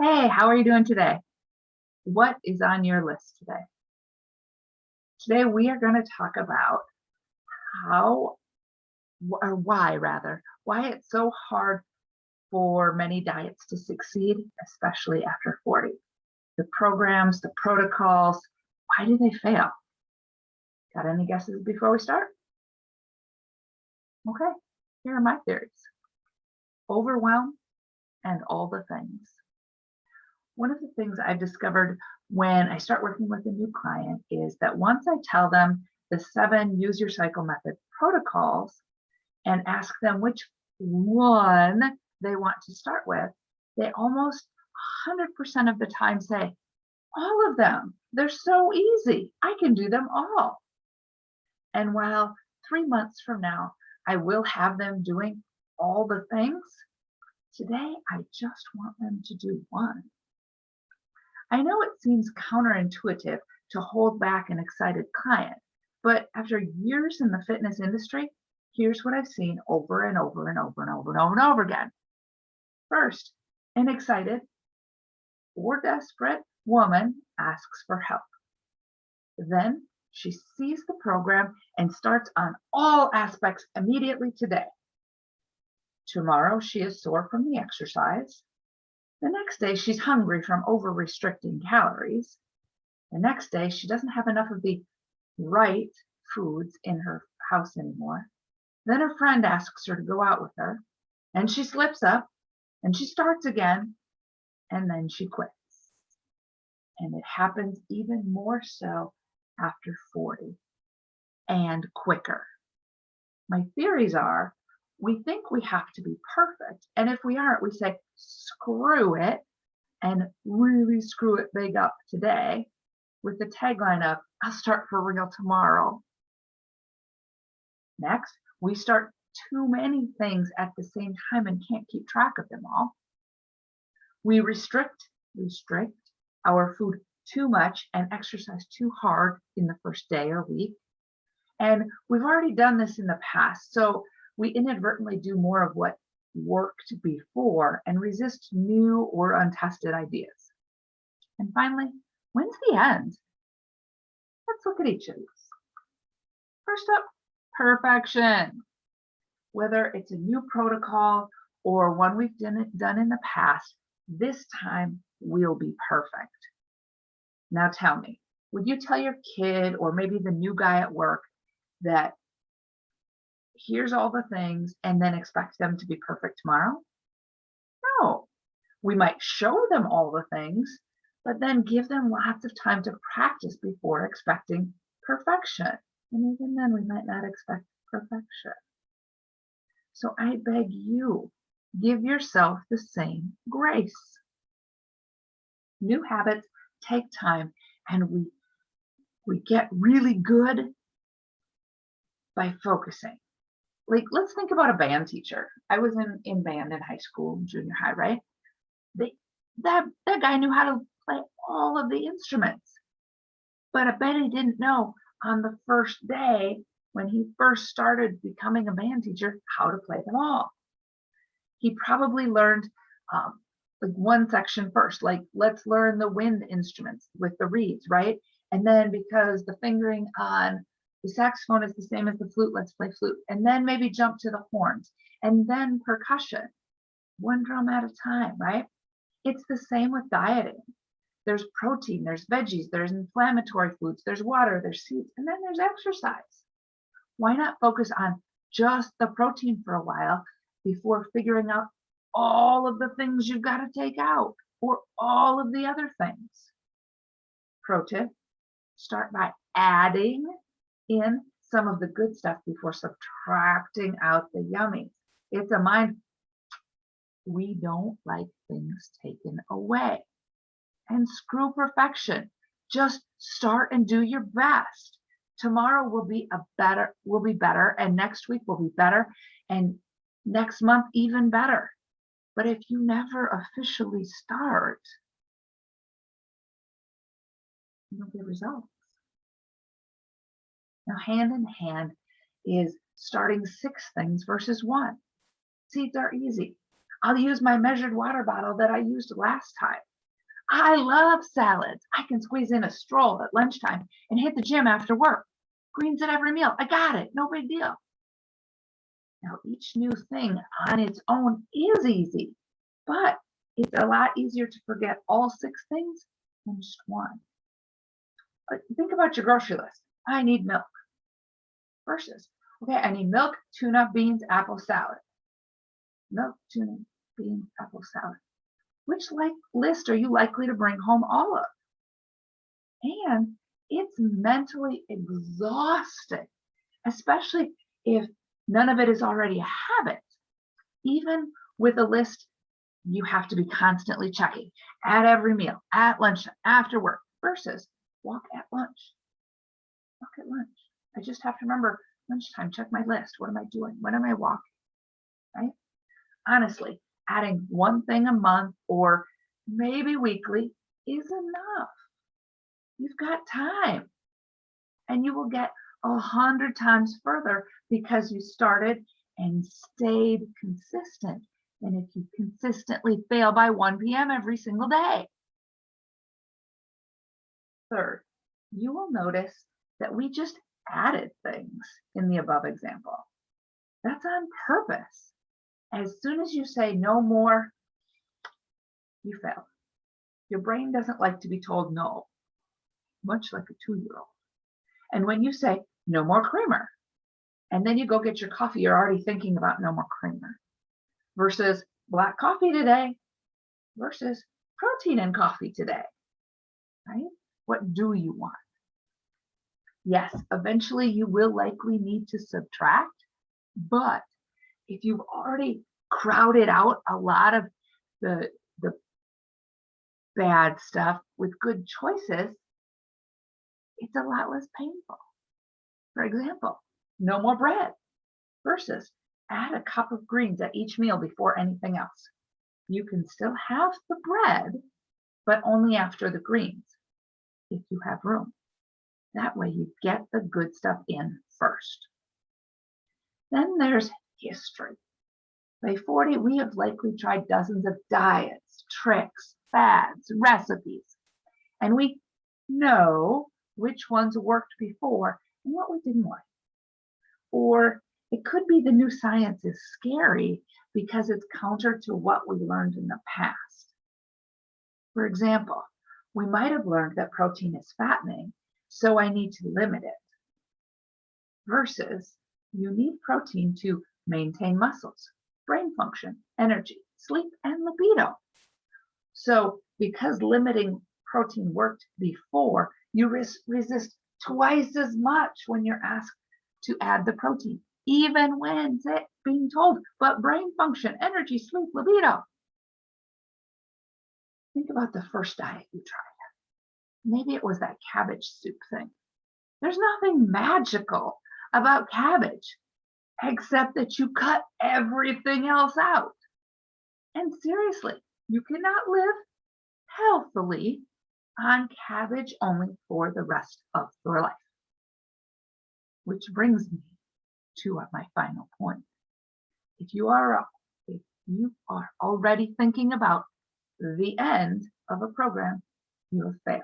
Hey, how are you doing today? What is on your list today? Today we are going to talk about how, or why rather, why it's so hard for many diets to succeed, especially after 40. The programs, the protocols, why do they fail? Got any guesses before we start? Okay, here are my theories. Overwhelm and all the things. One of the things I've discovered when I start working with a new client is that once I tell them the 7 use your cycle method protocols and ask them which one they want to start with, they almost 100% of the time say, all of them. They're so easy. I can do them all. And while 3 months from now, I will have them doing all the things, today I just want them to do one. I know it seems counterintuitive to hold back an excited client, but after years in the fitness industry, here's what I've seen over and over and over and over and over and over again. First, an excited or desperate woman asks for help. Then she sees the program and starts on all aspects immediately today. Tomorrow she is sore from the exercise. The next day, she's hungry from over-restricting calories. The next day, she doesn't have enough of the right foods in her house anymore. Then her friend asks her to go out with her, and she slips up, and she starts again, and then she quits. And it happens even more so after 40 and quicker. My theories are, we think we have to be perfect. And if we aren't, we say, screw it and really screw it big up today with the tagline of, I'll start for real tomorrow. Next, we start too many things at the same time and can't keep track of them all. We restrict our food too much and exercise too hard in the first day or week. And we've already done this in the past. So we inadvertently do more of what worked before and resist new or untested ideas. And finally, when's the end? Let's look at each of these. First up, perfection. Whether it's a new protocol or one we've done in the past, this time we'll be perfect. Now tell me, would you tell your kid or maybe the new guy at work that here's all the things and then expect them to be perfect tomorrow? No. We might show them all the things, but then give them lots of time to practice before expecting perfection. And even then, we might not expect perfection. So I beg you, give yourself the same grace. New habits take time, and we get really good by focusing. Like, let's think about a band teacher. I was in band in high school, junior high, right? That guy knew how to play all of the instruments. But I bet he didn't know on the first day when he first started becoming a band teacher how to play them all. He probably learned like one section first, like let's learn the wind instruments with the reeds, right? And then because the fingering on the saxophone is the same as the flute, let's play flute. And then maybe jump to the horns and then percussion, one drum at a time, right? It's the same with dieting. There's protein, there's veggies, there's inflammatory foods, there's water, there's seeds, and then there's exercise. Why not focus on just the protein for a while before figuring out all of the things you've got to take out or all of the other things? Pro tip, start by adding in some of the good stuff before subtracting out the yummies. It's a mind. We don't like things taken away. And screw perfection. Just start and do your best. Tomorrow will be better, and next week will be better, and next month even better. But if you never officially start, you don't get results. Now, hand in hand is starting 6 things versus 1. Seeds are easy. I'll use my measured water bottle that I used last time. I love salads. I can squeeze in a stroll at lunchtime and hit the gym after work. Greens at every meal. I got it. No big deal. Now, each new thing on its own is easy, but it's a lot easier to forget all 6 things than just one. Think about your grocery list. I need milk versus, okay, I need milk, tuna, beans, apple, salad. Milk, tuna, beans, apple, salad. Which list are you likely to bring home all of? And it's mentally exhausting, especially if none of it is already a habit. Even with a list, you have to be constantly checking at every meal, at lunch, after work, versus walk at lunch. Walk at lunch. I just have to remember lunchtime, check my list. What am I doing? When am I walking? Right? Honestly, adding one thing a month or maybe weekly is enough. You've got time, and you will get 100 times further because you started and stayed consistent. And if you consistently fail by 1 p.m. every single day. Third, you will notice that we just added things in the above example. That's on purpose. As soon as you say no more, you fail. Your brain doesn't like to be told no, much like a 2-year-old. And when you say no more creamer, and then you go get your coffee, you're already thinking about no more creamer. Versus black coffee today versus protein in coffee today, right? What do you want? Yes, eventually you will likely need to subtract, but if you've already crowded out a lot of the bad stuff with good choices, it's a lot less painful. For example, no more bread versus add a cup of greens at each meal before anything else. You can still have the bread, but only after the greens, if you have room. That way you get the good stuff in first. Then there's history. By 40, we have likely tried dozens of diets, tricks, fads, recipes, and we know which ones worked before and what we didn't like. Or it could be the new science is scary because it's counter to what we learned in the past. For example, we might have learned that protein is fattening, so I need to limit it. Versus, you need protein to maintain muscles, brain function, energy, sleep, and libido. So because limiting protein worked before, you resist twice as much when you're asked to add the protein, even when being told, but brain function, energy, sleep, libido. Think about the first diet you tried. Maybe it was that cabbage soup thing. There's nothing magical about cabbage, except that you cut everything else out. And seriously, you cannot live healthily on cabbage only for the rest of your life. Which brings me to my final point. If you are already thinking about the end of a program, you have failed.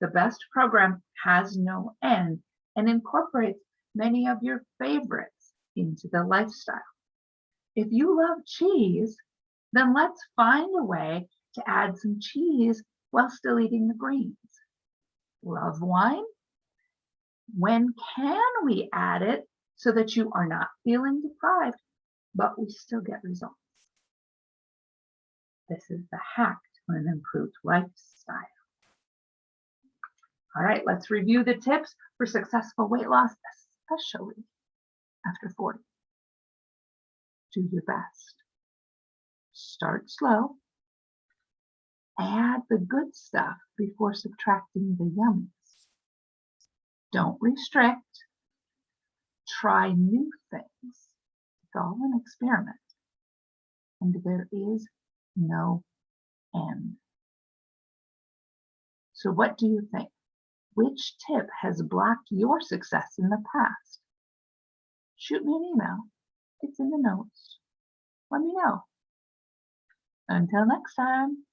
The best program has no end and incorporates many of your favorites into the lifestyle. If you love cheese, then let's find a way to add some cheese while still eating the greens. Love wine? When can we add it so that you are not feeling deprived, but we still get results? This is the hack to an improved lifestyle. All right, let's review the tips for successful weight loss, especially after 40. Do your best. Start slow. Add the good stuff before subtracting the yummies. Don't restrict. Try new things. It's all an experiment. And there is no end. So what do you think? Which tip has blocked your success in the past? Shoot me an email. It's in the notes. Let me know. Until next time.